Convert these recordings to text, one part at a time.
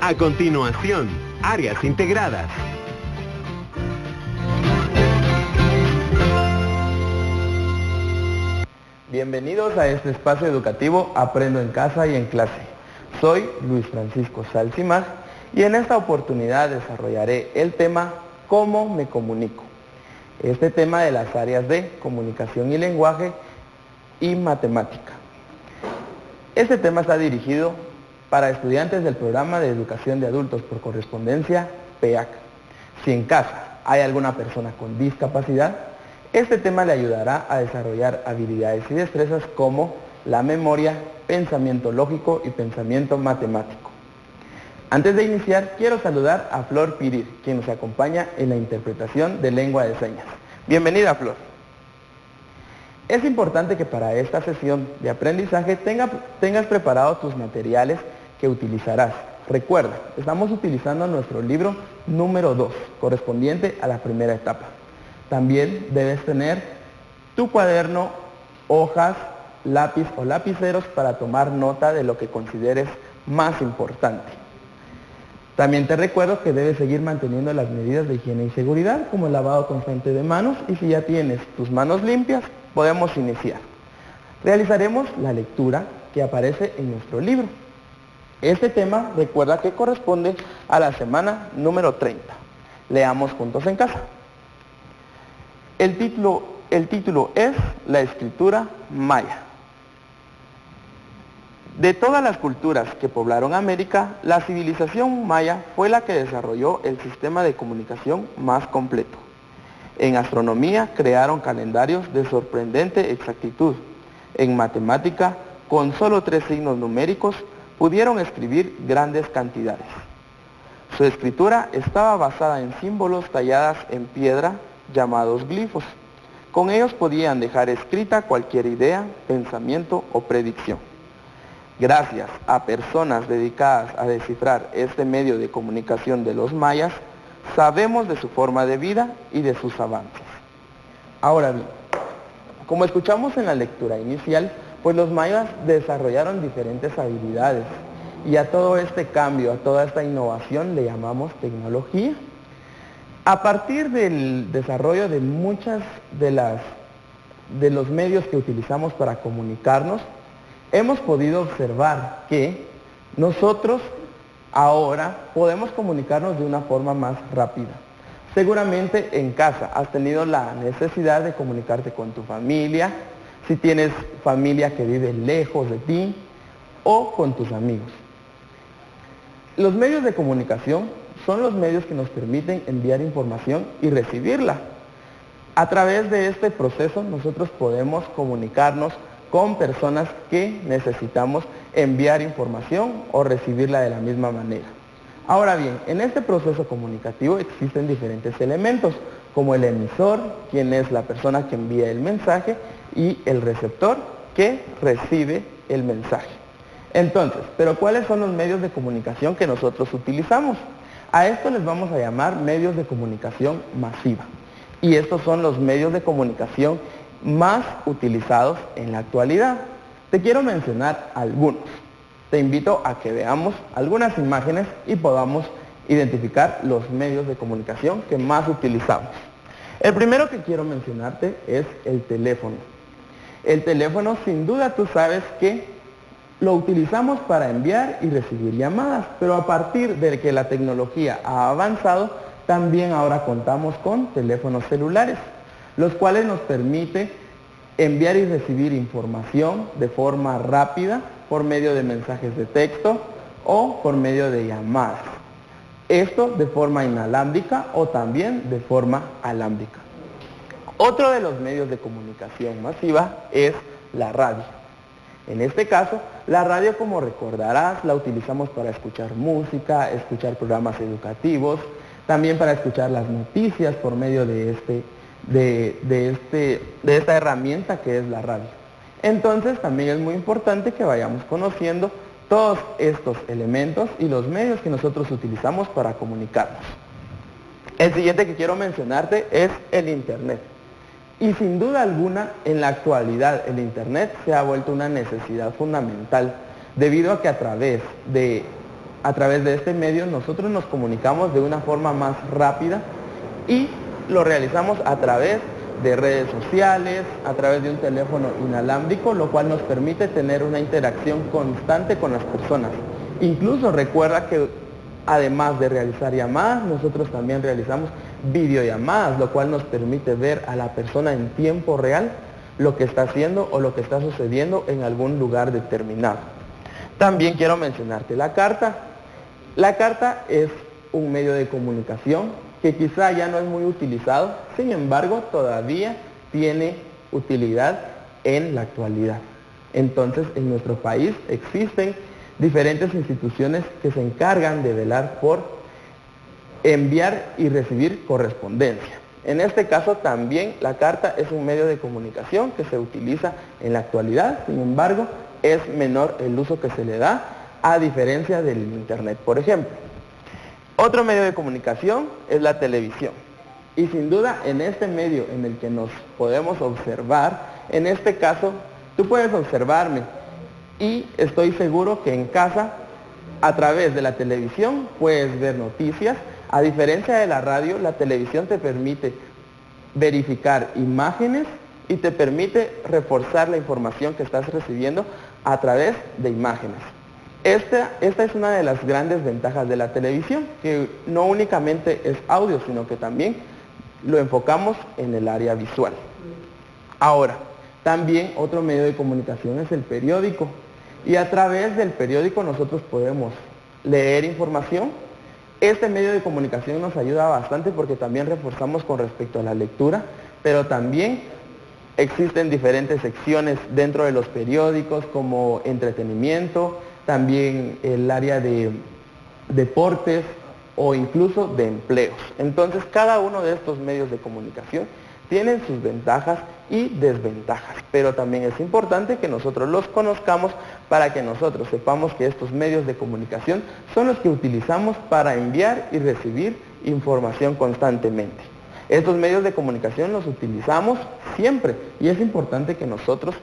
A continuación, áreas integradas. Bienvenidos a este espacio educativo Aprendo en Casa y en Clase. Soy Luis Francisco Salsimaj y en esta oportunidad desarrollaré el tema ¿Cómo me comunico? Este tema de las áreas de comunicación y lenguaje y matemática. Este tema está dirigido para estudiantes del programa de educación de adultos por correspondencia PEAC. Si en casa hay alguna persona con discapacidad, este tema le ayudará a desarrollar habilidades y destrezas como la memoria, pensamiento lógico y pensamiento matemático. Antes de iniciar, quiero saludar a Flor Pirir, quien nos acompaña en la interpretación de lengua de señas. Bienvenida, Flor. Es importante que para esta sesión de aprendizaje tengas preparados tus materiales que utilizarás. Recuerda, estamos utilizando nuestro libro número 2, correspondiente a la primera etapa. También debes tener tu cuaderno, hojas, lápiz o lapiceros para tomar nota de lo que consideres más importante. También te recuerdo que debes seguir manteniendo las medidas de higiene y seguridad, como el lavado constante de manos, y si ya tienes tus manos limpias, podemos iniciar. Realizaremos la lectura que aparece en nuestro libro. Este tema recuerda que corresponde a la semana número 30. Leamos juntos en casa. El título es La escritura maya. De todas las culturas que poblaron América, la civilización maya fue la que desarrolló el sistema de comunicación más completo. En astronomía crearon calendarios de sorprendente exactitud. En matemática, con solo 3 signos numéricos, pudieron escribir grandes cantidades. Su escritura estaba basada en símbolos tallados en piedra, llamados glifos. Con ellos podían dejar escrita cualquier idea, pensamiento o predicción. Gracias a personas dedicadas a descifrar este medio de comunicación de los mayas, sabemos de su forma de vida y de sus avances. Ahora bien, como escuchamos en la lectura inicial, pues los mayas desarrollaron diferentes habilidades y a todo este cambio, a toda esta innovación le llamamos tecnología. A partir del desarrollo de muchas de los medios que utilizamos para comunicarnos, hemos podido observar que nosotros ahora podemos comunicarnos de una forma más rápida. Seguramente en casa has tenido la necesidad de comunicarte con tu familia, si tienes familia que vive lejos de ti o con tus amigos. Los medios de comunicación son los medios que nos permiten enviar información y recibirla. A través de este proceso nosotros podemos comunicarnos con personas que necesitamos enviar información o recibirla de la misma manera. Ahora bien, en este proceso comunicativo existen diferentes elementos, como el emisor, quien es la persona que envía el mensaje, y el receptor, que recibe el mensaje. Entonces, ¿pero cuáles son los medios de comunicación que nosotros utilizamos? A esto les vamos a llamar medios de comunicación masiva. Y estos son los medios de comunicación más utilizados en la actualidad. Te quiero mencionar algunos. Te invito a que veamos algunas imágenes y podamos identificar los medios de comunicación que más utilizamos. El primero que quiero mencionarte es el teléfono. El teléfono, sin duda tú sabes que lo utilizamos para enviar y recibir llamadas, pero a partir de que la tecnología ha avanzado, también ahora contamos con teléfonos celulares, los cuales nos permiten enviar y recibir información de forma rápida por medio de mensajes de texto o por medio de llamadas. Esto de forma inalámbrica o también de forma alámbrica. Otro de los medios de comunicación masiva es la radio. En este caso, la radio, como recordarás, la utilizamos para escuchar música, escuchar programas educativos, también para escuchar las noticias por medio de esta herramienta que es la radio. Entonces, también es muy importante que vayamos conociendo todos estos elementos y los medios que nosotros utilizamos para comunicarnos. El siguiente que quiero mencionarte es el Internet. Y sin duda alguna, en la actualidad, el Internet se ha vuelto una necesidad fundamental, debido a que a través de A través de este medio nosotros nos comunicamos de una forma más rápida y lo realizamos a través de redes sociales, a través de un teléfono inalámbrico, lo cual nos permite tener una interacción constante con las personas. Incluso recuerda que además de realizar llamadas, nosotros también realizamos videollamadas, lo cual nos permite ver a la persona en tiempo real lo que está haciendo o lo que está sucediendo en algún lugar determinado. También quiero mencionarte la carta. La carta es un medio de comunicación que quizá ya no es muy utilizado, sin embargo todavía tiene utilidad en la actualidad. Entonces en nuestro país existen diferentes instituciones que se encargan de velar por enviar y recibir correspondencia. En este caso también la carta es un medio de comunicación que se utiliza en la actualidad, sin embargo es menor el uso que se le da a diferencia del internet, por ejemplo. Otro medio de comunicación es la televisión. Y sin duda en este medio en el que nos podemos observar, en este caso tú puedes observarme y estoy seguro que en casa a través de la televisión puedes ver noticias. A diferencia de la radio, la televisión te permite verificar imágenes y te permite reforzar la información que estás recibiendo a través de imágenes. Esta es una de las grandes ventajas de la televisión, que no únicamente es audio, sino que también lo enfocamos en el área visual. Ahora, también otro medio de comunicación es el periódico. Y a través del periódico nosotros podemos leer información. Este medio de comunicación nos ayuda bastante porque también reforzamos con respecto a la lectura, pero también existen diferentes secciones dentro de los periódicos como entretenimiento, también el área de deportes o incluso de empleos. Entonces cada uno de estos medios de comunicación tienen sus ventajas y desventajas, pero también es importante que nosotros los conozcamos para que nosotros sepamos que estos medios de comunicación son los que utilizamos para enviar y recibir información constantemente. Estos medios de comunicación los utilizamos siempre y es importante que nosotros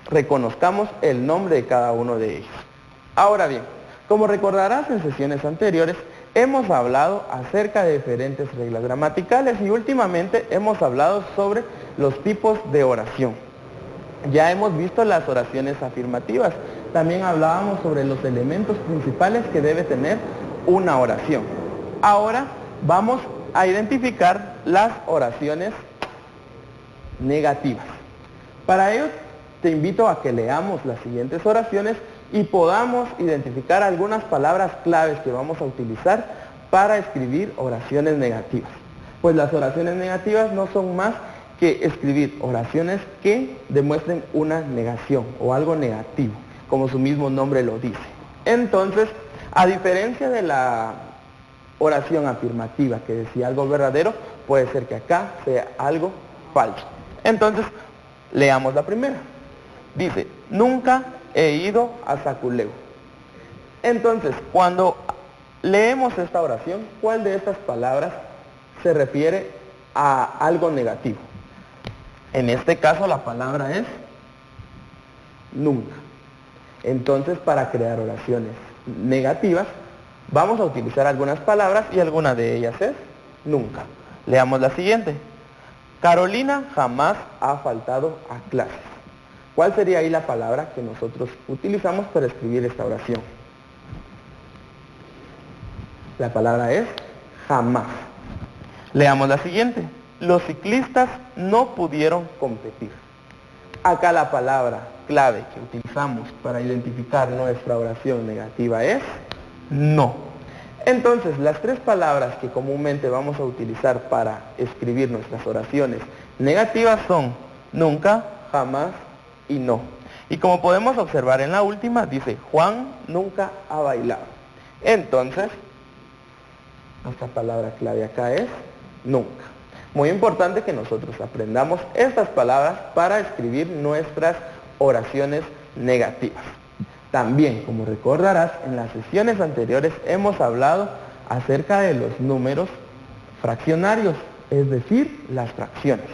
reconozcamos el nombre de cada uno de ellos. Ahora bien, como recordarás en sesiones anteriores, hemos hablado acerca de diferentes reglas gramaticales y últimamente hemos hablado sobre los tipos de oración. Ya hemos visto las oraciones afirmativas, también hablábamos sobre los elementos principales que debe tener una oración. Ahora vamos a identificar las oraciones negativas. Para ello te invito a que leamos las siguientes oraciones y podamos identificar algunas palabras claves que vamos a utilizar para escribir oraciones negativas. Pues las oraciones negativas no son más que escribir oraciones que demuestren una negación o algo negativo, como su mismo nombre lo dice. Entonces, a diferencia de la oración afirmativa que decía algo verdadero, puede ser que acá sea algo falso. Entonces, leamos la primera. Dice, nunca he ido a Saculeu. Entonces, cuando leemos esta oración, ¿cuál de estas palabras se refiere a algo negativo? En este caso la palabra es nunca. Entonces, para crear oraciones negativas, vamos a utilizar algunas palabras y alguna de ellas es nunca. Leamos la siguiente. Carolina jamás ha faltado a clases. ¿Cuál sería ahí la palabra que nosotros utilizamos para escribir esta oración? La palabra es jamás. Leamos la siguiente. Los ciclistas no pudieron competir. Acá la palabra clave que utilizamos para identificar nuestra oración negativa es no. Entonces, las tres palabras que comúnmente vamos a utilizar para escribir nuestras oraciones negativas son nunca, jamás y no. Y como podemos observar en la última, dice Juan nunca ha bailado. Entonces, nuestra palabra clave acá es nunca. Muy importante que nosotros aprendamos estas palabras para escribir nuestras oraciones negativas. También, como recordarás, en las sesiones anteriores hemos hablado acerca de los números fraccionarios, es decir, las fracciones.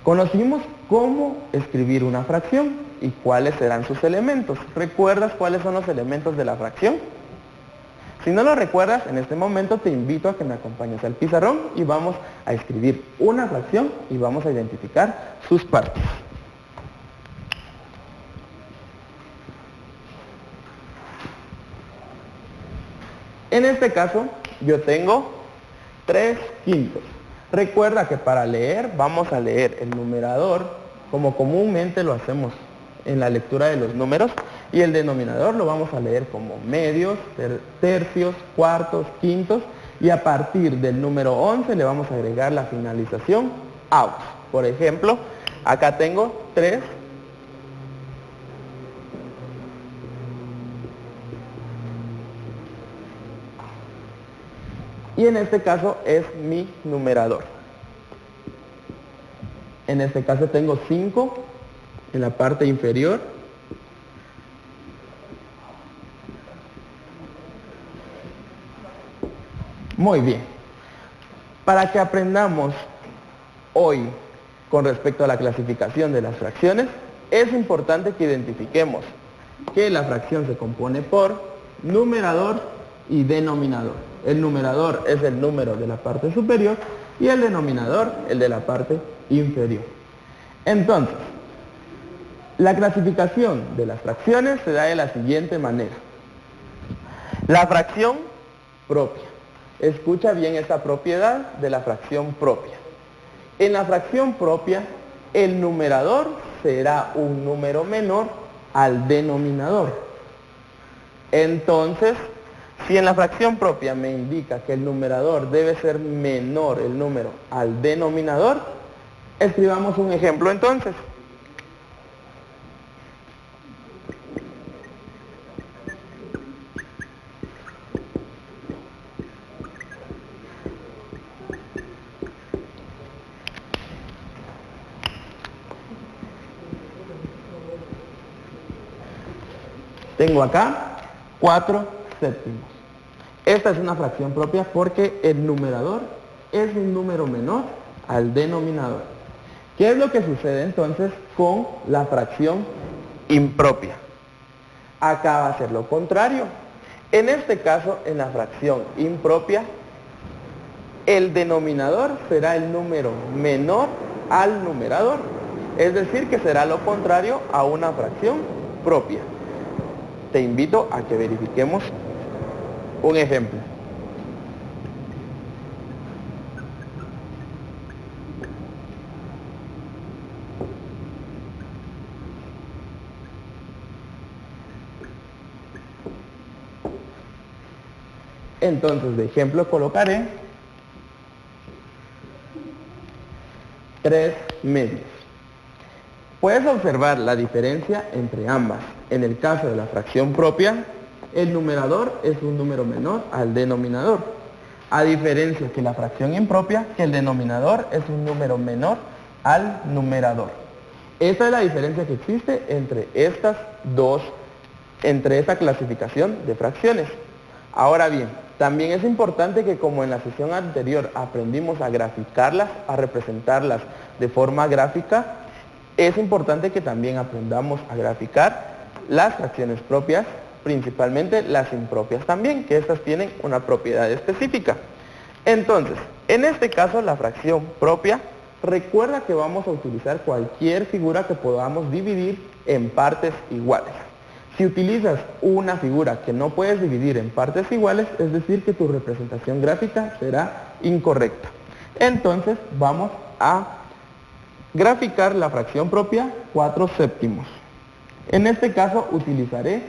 Conocimos cómo escribir una fracción y cuáles serán sus elementos. ¿Recuerdas cuáles son los elementos de la fracción? Si no lo recuerdas, en este momento te invito a que me acompañes al pizarrón y vamos a escribir una fracción y vamos a identificar sus partes. En este caso, yo tengo 3/5. Recuerda que para leer, vamos a leer el numerador, como comúnmente lo hacemos en la lectura de los números, y el denominador lo vamos a leer como medios, tercios, cuartos, quintos, y a partir del número 11 le vamos a agregar la finalización aus. Por ejemplo, acá tengo 3. Y en este caso es mi numerador. En este caso tengo 5 en la parte inferior. Muy bien. Para que aprendamos hoy con respecto a la clasificación de las fracciones, es importante que identifiquemos que la fracción se compone por numerador y denominador. El numerador es el número de la parte superior y el denominador el de la parte inferior. Entonces, la clasificación de las fracciones se da de la siguiente manera. La fracción propia. Escucha bien esta propiedad de la fracción propia. En la fracción propia, el numerador será un número menor al denominador. Entonces, si en la fracción propia me indica que el numerador debe ser menor el número al denominador, escribamos un ejemplo entonces. Tengo acá 4/7. Esta es una fracción propia porque el numerador es un número menor al denominador. ¿Qué es lo que sucede entonces con la fracción impropia? Acá va a ser lo contrario. En este caso, en la fracción impropia, el denominador será el número menor al numerador. Es decir, que será lo contrario a una fracción propia. Te invito a que verifiquemos un ejemplo. Entonces, de ejemplo colocaré 3/2. Puedes observar la diferencia entre ambas. En el caso de la fracción propia, el numerador es un número menor al denominador. A diferencia que la fracción impropia, que el denominador es un número menor al numerador. Esta es la diferencia que existe entre esta clasificación de fracciones. Ahora bien, también es importante que, como en la sesión anterior aprendimos a graficarlas, a representarlas de forma gráfica, es importante que también aprendamos a graficar las fracciones propias, principalmente las impropias también, que estas tienen una propiedad específica. Entonces, en este caso, la fracción propia, recuerda que vamos a utilizar cualquier figura que podamos dividir en partes iguales. Si utilizas una figura que no puedes dividir en partes iguales, es decir, que tu representación gráfica será incorrecta. Entonces, vamos a graficar la fracción propia 4/7. En este caso utilizaré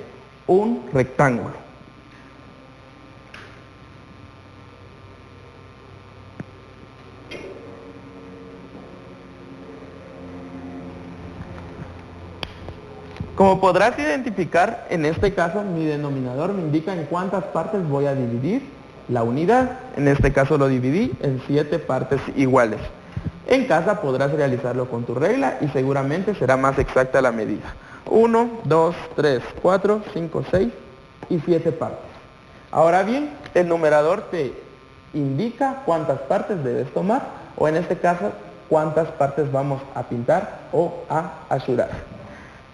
un rectángulo. Como podrás identificar, en este caso mi denominador me indica en cuántas partes voy a dividir la unidad. En este caso lo dividí en 7 partes iguales. En casa podrás realizarlo con tu regla y seguramente será más exacta la medida. 1, 2, 3, 4, 5, 6 y 7 partes. Ahora bien, el numerador te indica cuántas partes debes tomar, o en este caso, cuántas partes vamos a pintar o a asurar.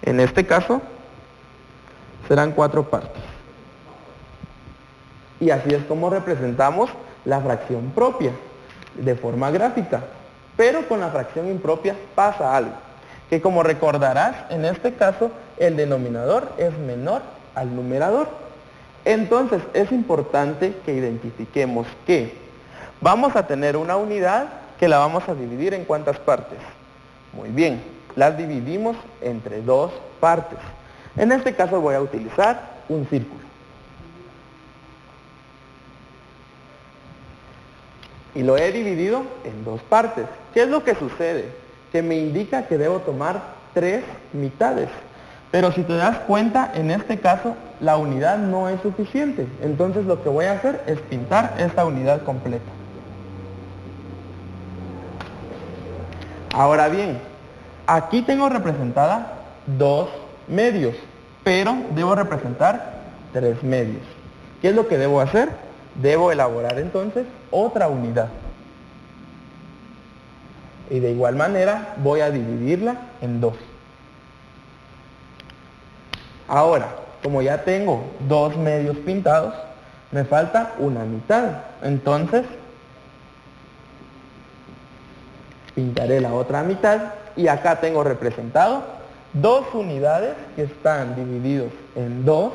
En este caso, serán 4 partes. Y así es como representamos la fracción propia, de forma gráfica. Pero con la fracción impropia pasa algo, que como recordarás, en este caso, el denominador es menor al numerador. Entonces, es importante que identifiquemos que vamos a tener una unidad que la vamos a dividir en ¿cuántas partes? Muy bien, las dividimos entre dos partes. En este caso voy a utilizar un círculo. Y lo he dividido en dos partes. ¿Qué es lo que sucede? Que me indica que debo tomar 3 mitades. Pero si te das cuenta, en este caso, la unidad no es suficiente. Entonces lo que voy a hacer es pintar esta unidad completa. Ahora bien, aquí tengo representada 2 medios, pero debo representar 3 medios. ¿Qué es lo que debo hacer? Debo elaborar entonces otra unidad. Y de igual manera voy a dividirla en 2. Ahora, como ya tengo 2 medios pintados, me falta una mitad. Entonces, pintaré la otra mitad y acá tengo representado 2 unidades que están divididos en 2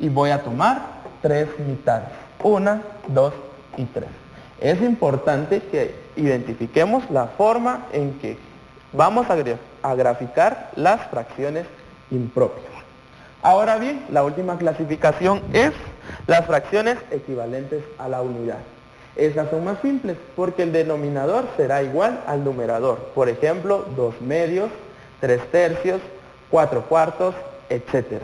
y voy a tomar 3 mitades. 1, 2 y 3. Es importante que identifiquemos la forma en que vamos a graficar las fracciones impropias. Ahora bien, la última clasificación es las fracciones equivalentes a la unidad. Estas son más simples porque el denominador será igual al numerador. Por ejemplo, 2 medios, 3 tercios, 4 cuartos, etc.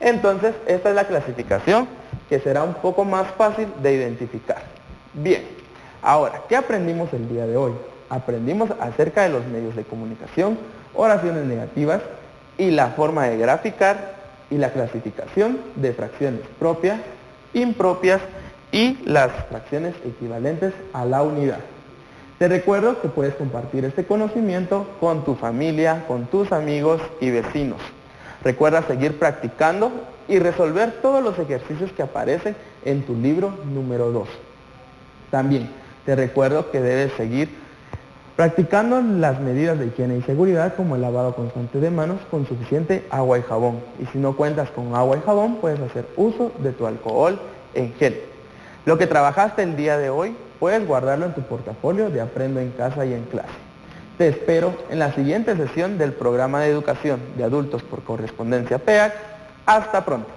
Entonces, esta es la clasificación que será un poco más fácil de identificar. Bien, ahora, ¿qué aprendimos el día de hoy? Aprendimos acerca de los medios de comunicación, oraciones negativas y la forma de graficar y la clasificación de fracciones propias, impropias y las fracciones equivalentes a la unidad. Te recuerdo que puedes compartir este conocimiento con tu familia, con tus amigos y vecinos. Recuerda seguir practicando y resolver todos los ejercicios que aparecen en tu libro número 2. También te recuerdo que debes seguir practicando las medidas de higiene y seguridad como el lavado constante de manos con suficiente agua y jabón. Y si no cuentas con agua y jabón, puedes hacer uso de tu alcohol en gel. Lo que trabajaste el día de hoy, puedes guardarlo en tu portafolio de Aprendo en Casa y en Clase. Te espero en la siguiente sesión del programa de educación de adultos por correspondencia PEAC. Hasta pronto.